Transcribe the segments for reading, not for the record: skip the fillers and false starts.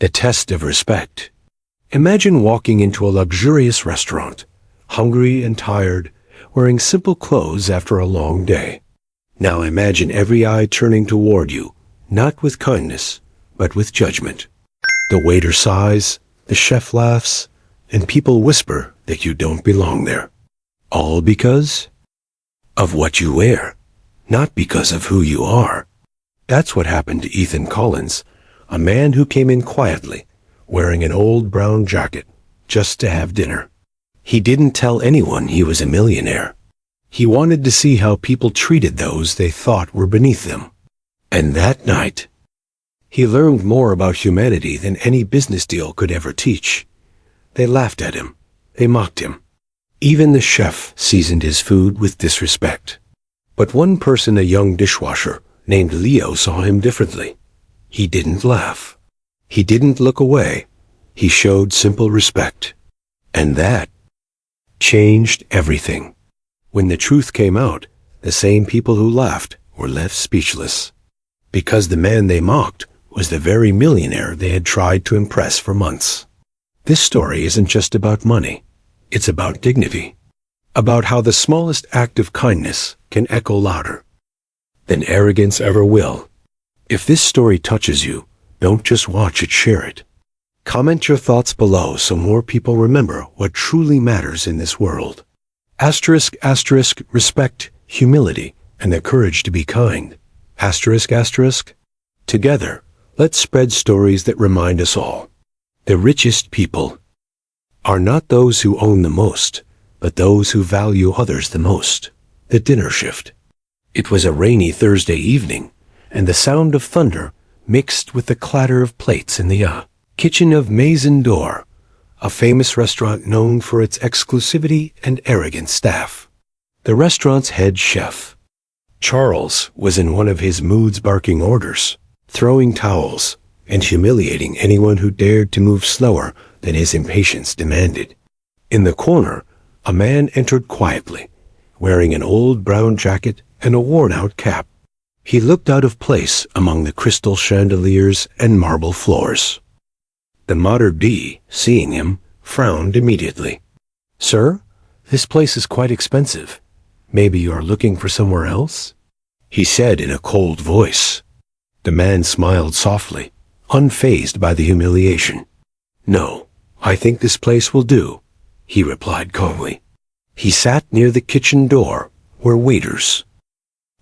The test of respect. Imagine walking into a luxurious restaurant, hungry and tired, wearing simple clothes after a long day. Now imagine every eye turning toward you, not with kindness, but with judgment. The waiter sighs, the chef laughs, and people whisper that you don't belong there. All because of what you wear, not because of who you are. That's what happened to Ethan Collins, a man who came in quietly, wearing an old brown jacket, just to have dinner. He didn't tell anyone he was a millionaire. He wanted to see how people treated those they thought were beneath them. And that night, he learned more about humanity than any business deal could ever teach. They laughed at him. They mocked him. Even the chef seasoned his food with disrespect. But one person, a young dishwasher named Leo, saw him differently. He didn't laugh. He didn't look away. He showed simple respect. And that changed everything. When the truth came out, the same people who laughed were left speechless. Because the man they mocked was the very millionaire they had tried to impress for months. This story isn't just about money. It's about dignity. About how the smallest act of kindness can echo louder than arrogance ever will. If this story touches you, don't just watch it, share it. Comment your thoughts below so more people remember what truly matters in this world. Asterisk, asterisk, respect, humility, and the courage to be kind. Asterisk, asterisk. Together, let's spread stories that remind us all. The richest people are not those who own the most, but those who value others the most. The dinner shift. It was a rainy Thursday evening, and the sound of thunder mixed with the clatter of plates in the kitchen of Maison d'Or, a famous restaurant known for its exclusivity and arrogant staff. The restaurant's head chef, Charles, was in one of his moods, barking orders, throwing towels, and humiliating anyone who dared to move slower than his impatience demanded. In the corner, a man entered quietly, wearing an old brown jacket and a worn-out cap. He looked out of place among the crystal chandeliers and marble floors. The maître d', seeing him, frowned immediately. "Sir, this place is quite expensive. Maybe you are looking for somewhere else?" he said in a cold voice. The man smiled softly, unfazed by the humiliation. "No, I think this place will do," he replied calmly. He sat near the kitchen door, where waiters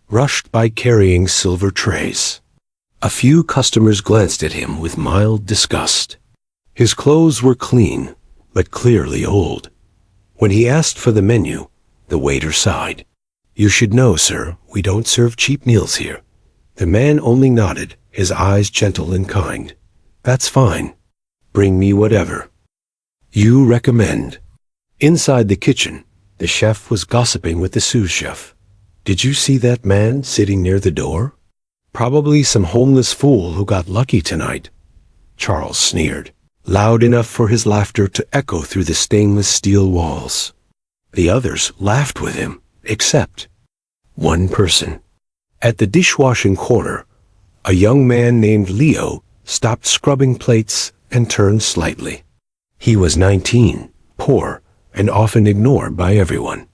rushed by carrying silver trays. A few customers glanced at him with mild disgust. His clothes were clean, but clearly old. When he asked for the menu, the waiter sighed. "You should know, sir, we don't serve cheap meals here." The man only nodded, his eyes gentle and kind. "That's fine. Bring me whatever you recommend." Inside the kitchen, the chef was gossiping with the sous chef. "Did you see that man sitting near the door? Probably some homeless fool who got lucky tonight." Charles sneered, loud enough for his laughter to echo through the stainless steel walls. The others laughed with him, except one person. At the dishwashing corner, a young man named Leo stopped scrubbing plates and turned slightly. He was 19, poor, and often ignored by everyone.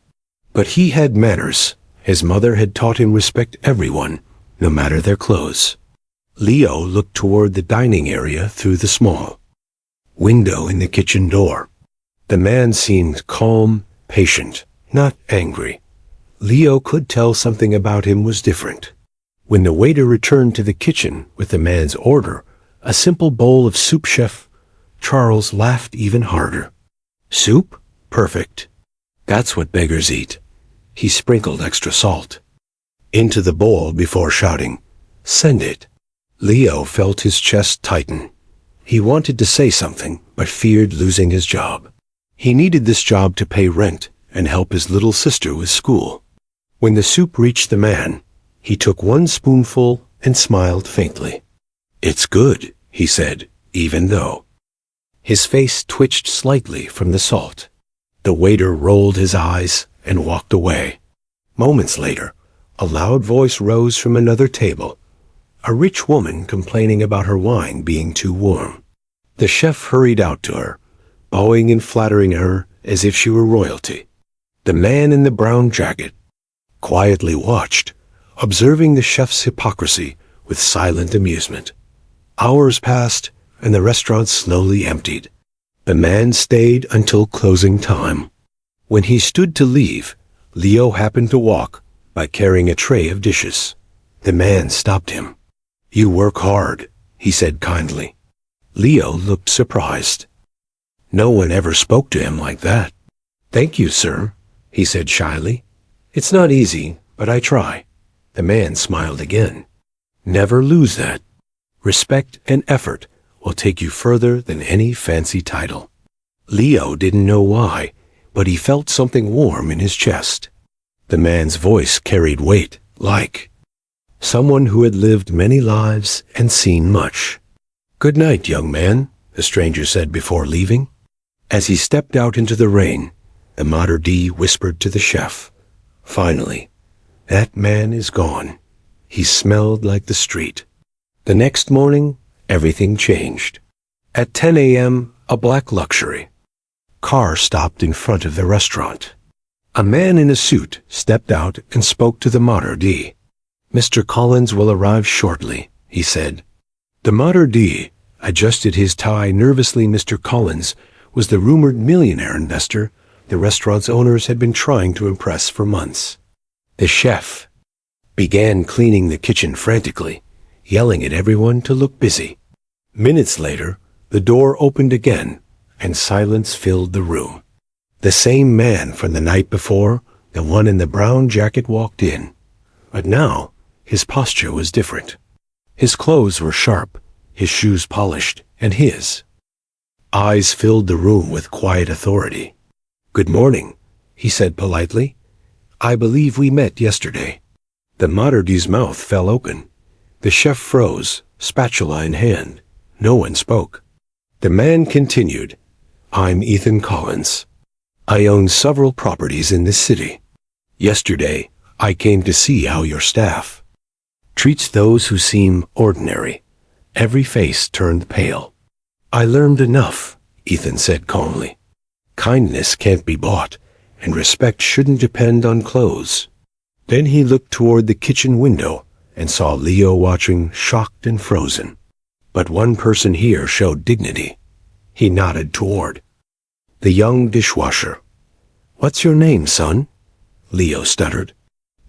But he had manners. His mother had taught him respect everyone, no matter their clothes. Leo looked toward the dining area through the small window in the kitchen door. The man seemed calm, patient, not angry. Leo could tell something about him was different. When the waiter returned to the kitchen with the man's order, a simple bowl of soup, chef, Charles laughed even harder. "Soup? Perfect. That's what beggars eat." He sprinkled extra salt into the bowl before shouting, "Send it." Leo felt his chest tighten. He wanted to say something, but feared losing his job. He needed this job to pay rent and help his little sister with school. When the soup reached the man, he took one spoonful and smiled faintly. "It's good," he said, even though his face twitched slightly from the salt. The waiter rolled his eyes and walked away. Moments later, a loud voice rose from another table, a rich woman complaining about her wine being too warm. The chef hurried out to her, bowing and flattering her as if she were royalty. The man in the brown jacket quietly watched, observing the chef's hypocrisy with silent amusement. Hours passed, and the restaurant slowly emptied. The man stayed until closing time. When he stood to leave, Leo happened to walk by carrying a tray of dishes. The man stopped him. "You work hard," he said kindly. Leo looked surprised. No one ever spoke to him like that. "Thank you, sir," he said shyly. "It's not easy, but I try." The man smiled again. "Never lose that. Respect and effort will take you further than any fancy title." Leo didn't know why, but he felt something warm in his chest. The man's voice carried weight, like someone who had lived many lives and seen much. "Good night, young man," the stranger said before leaving. As he stepped out into the rain, the maître d' whispered to the chef, "Finally, that man is gone." He smelled like the street. The next morning, everything changed. At 10 a.m., a black luxury car stopped in front of the restaurant. A man in a suit stepped out and spoke to the maître d'. "Mr. Collins will arrive shortly," he said. The maître d' adjusted his tie nervously. Mr. Collins was the rumored millionaire investor the restaurant's owners had been trying to impress for months. The chef began cleaning the kitchen frantically, yelling at everyone to look busy. Minutes later, the door opened again, and silence filled the room. The same man from the night before, the one in the brown jacket, walked in. But now, his posture was different. His clothes were sharp, his shoes polished, and his eyes filled the room with quiet authority. "Good morning," he said politely. "I believe we met yesterday." The maître d's mouth fell open. The chef froze, spatula in hand. No one spoke. The man continued, "I'm Ethan Collins. I own several properties in this city. Yesterday, I came to see how your staff treats those who seem ordinary." Every face turned pale. "I learned enough," Ethan said calmly. "Kindness can't be bought, and respect shouldn't depend on clothes." Then he looked toward the kitchen window and saw Leo watching, shocked and frozen. But one person here showed dignity. He nodded toward the young dishwasher. "What's your name, son?" Leo stuttered.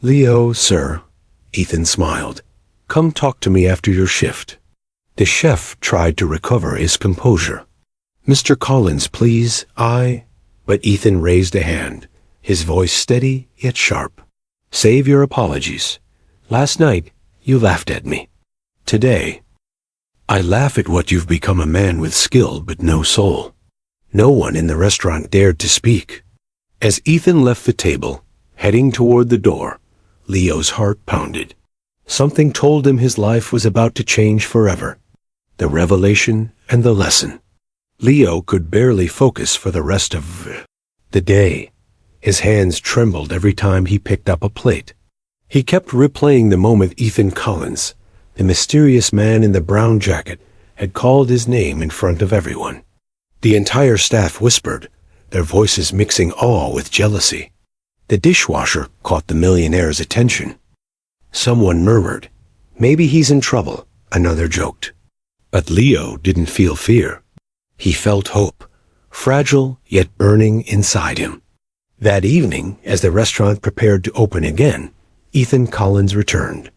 "Leo, sir." Ethan smiled. "Come talk to me after your shift." The chef tried to recover his composure. "Mr. Collins, please, But Ethan raised a hand, his voice steady yet sharp. "Save your apologies. Last night, you laughed at me. Today, I laugh at what you've become, a man with skill but no soul." No one in the restaurant dared to speak. As Ethan left the table, heading toward the door, Leo's heart pounded. Something told him his life was about to change forever. The revelation and the lesson. Leo could barely focus for the rest of the day. His hands trembled every time he picked up a plate. He kept replaying the moment Ethan Collins, the mysterious man in the brown jacket, had called his name in front of everyone. The entire staff whispered, their voices mixing awe with jealousy. The dishwasher caught the millionaire's attention. Someone murmured, "Maybe he's in trouble," another joked. But Leo didn't feel fear. He felt hope, fragile yet burning inside him. That evening, as the restaurant prepared to open again, Ethan Collins returned.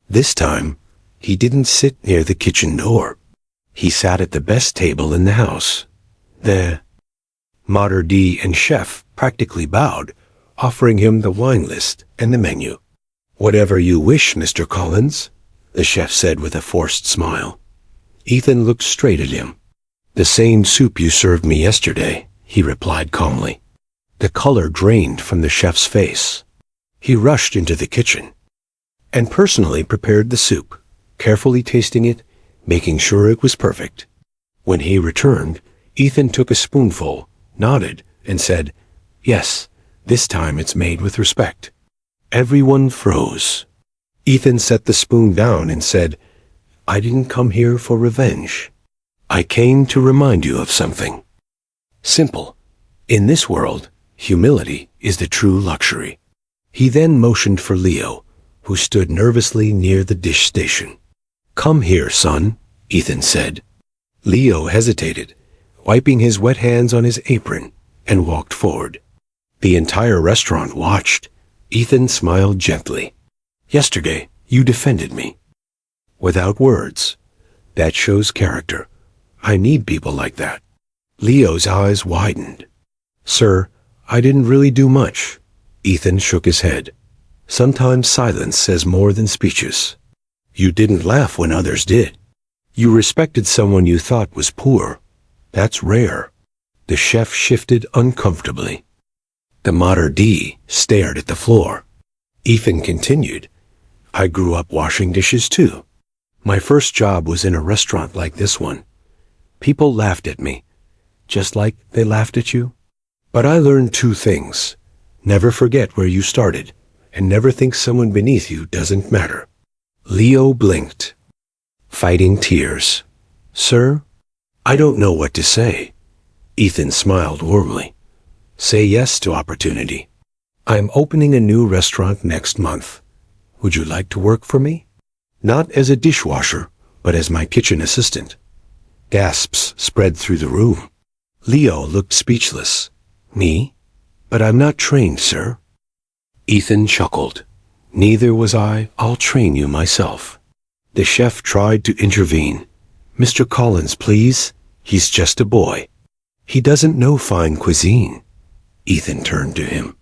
This time, he didn't sit near the kitchen door. He sat at the best table in the house. The maître d' and chef practically bowed, offering him the wine list and the menu. "Whatever you wish, Mr. Collins," the chef said with a forced smile. Ethan looked straight at him. "The same soup you served me yesterday," he replied calmly. The color drained from the chef's face. He rushed into the kitchen and personally prepared the soup, carefully tasting it, making sure it was perfect. When he returned, Ethan took a spoonful, nodded, and said, "Yes, this time it's made with respect." Everyone froze. Ethan set the spoon down and said, "I didn't come here for revenge. I came to remind you of something. Simple. In this world, humility is the true luxury. He then motioned for Leo, who stood nervously near the dish station. Come here, son, Ethan said. Leo hesitated, wiping his wet hands on his apron, and walked forward. The entire restaurant watched. Ethan smiled gently. Yesterday, you defended me. Without words. That shows character. I need people like that. Leo's eyes widened. Sir, I didn't really do much. Ethan shook his head. Sometimes silence says more than speeches. You didn't laugh when others did. You respected someone you thought was poor. That's rare. The chef shifted uncomfortably. The mater d' stared at the floor. Ethan continued. I grew up washing dishes too. My first job was in a restaurant like this one. People laughed at me, just like they laughed at you. But I learned two things. Never forget where you started, and never think someone beneath you doesn't matter. Leo blinked, fighting tears. Sir, I don't know what to say. Ethan smiled warmly. Say yes to opportunity. I'm opening a new restaurant next month. Would you like to work for me? Not as a dishwasher, but as my kitchen assistant. Gasps spread through the room. Leo looked speechless. Me? But I'm not trained, sir. Ethan chuckled. Neither was I. I'll train you myself. The chef tried to intervene. Mr. Collins, please. He's just a boy. He doesn't know fine cuisine. Ethan turned to him.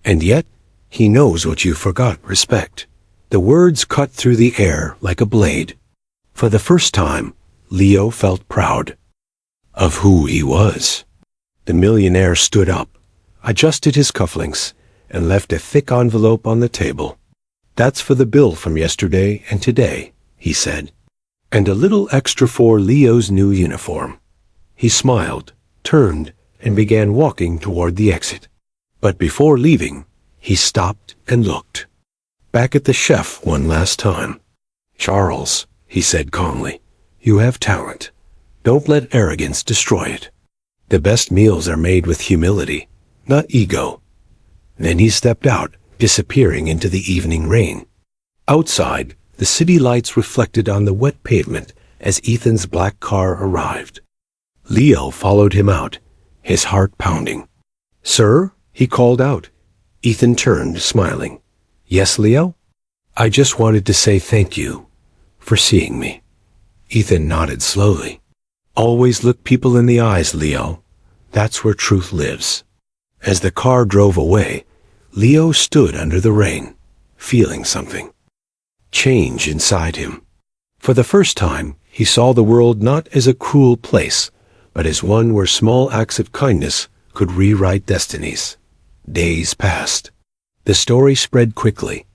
And yet, he knows what you forgot, respect. The words cut through the air like a blade. For the first time, Leo felt proud of who he was. The millionaire stood up, adjusted his cufflinks, and left a thick envelope on the table. That's for the bill from yesterday and today, he said. And a little extra for Leo's new uniform. He smiled, turned, and began walking toward the exit. But before leaving, he stopped and looked back at the chef one last time. Charles, he said calmly, you have talent. Don't let arrogance destroy it. The best meals are made with humility, not ego. Then he stepped out, disappearing into the evening rain. Outside, the city lights reflected on the wet pavement as Ethan's black car arrived. Leo followed him out, his heart pounding. Sir, he called out. Ethan turned, smiling. Yes, Leo? I just wanted to say thank you for seeing me. Ethan nodded slowly. Always look people in the eyes, Leo. That's where truth lives. As the car drove away, Leo stood under the rain, feeling something change inside him. For the first time, he saw the world not as a cruel place, but as one where small acts of kindness could rewrite destinies. Days passed. The story spread quickly,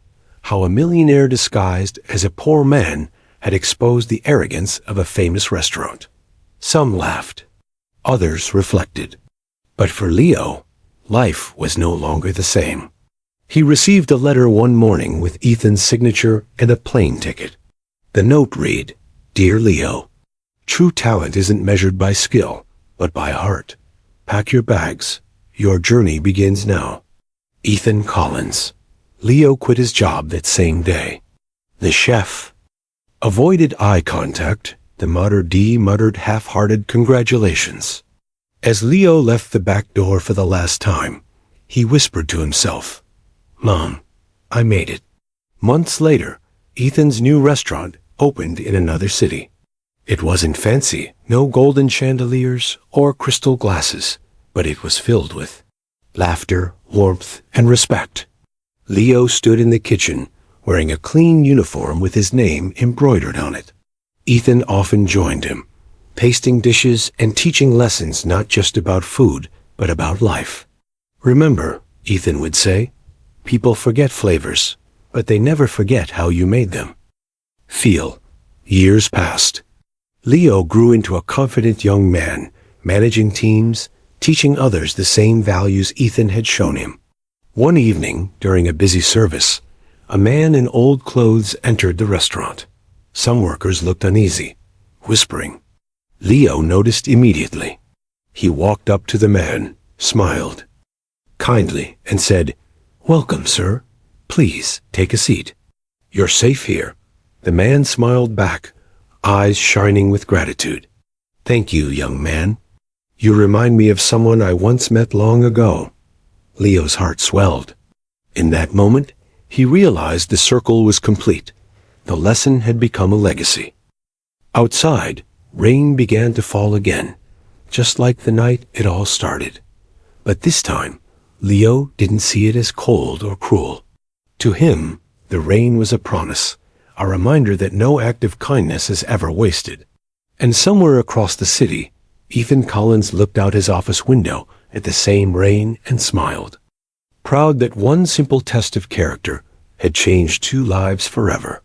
how a millionaire disguised as a poor man had exposed the arrogance of a famous restaurant. Some laughed, others reflected. But for Leo, life was no longer the same. He received a letter one morning with Ethan's signature and a plane ticket. The note read, Dear Leo, true talent isn't measured by skill, but by heart. Pack your bags. Your journey begins now. Ethan Collins. Leo quit his job that same day. The chef avoided eye contact. The mater d' muttered half-hearted congratulations. As Leo left the back door for the last time, he whispered to himself, Mom, I made it. Months later, Ethan's new restaurant opened in another city. It wasn't fancy, no golden chandeliers or crystal glasses, but it was filled with laughter, warmth, and respect. Leo stood in the kitchen, wearing a clean uniform with his name embroidered on it. Ethan often joined him, pasting dishes and teaching lessons not just about food, but about life. Remember, Ethan would say, people forget flavors, but they never forget how you made them. Feel. Years passed. Leo grew into a confident young man, managing teams, teaching others the same values Ethan had shown him. One evening, during a busy service, a man in old clothes entered the restaurant. Some workers looked uneasy, whispering. Leo noticed immediately. He walked up to the man, smiled kindly, and said, "Welcome, sir. Please take a seat. You're safe here." The man smiled back, eyes shining with gratitude. "Thank you, young man. You remind me of someone I once met long ago." Leo's heart swelled. In that moment, he realized the circle was complete. The lesson had become a legacy. Outside, rain began to fall again, just like the night it all started. But this time, Leo didn't see it as cold or cruel. To him, the rain was a promise, a reminder that no act of kindness is ever wasted. And somewhere across the city, Ethan Collins looked out his office window at the same rain and smiled, proud that one simple test of character had changed 2 lives forever.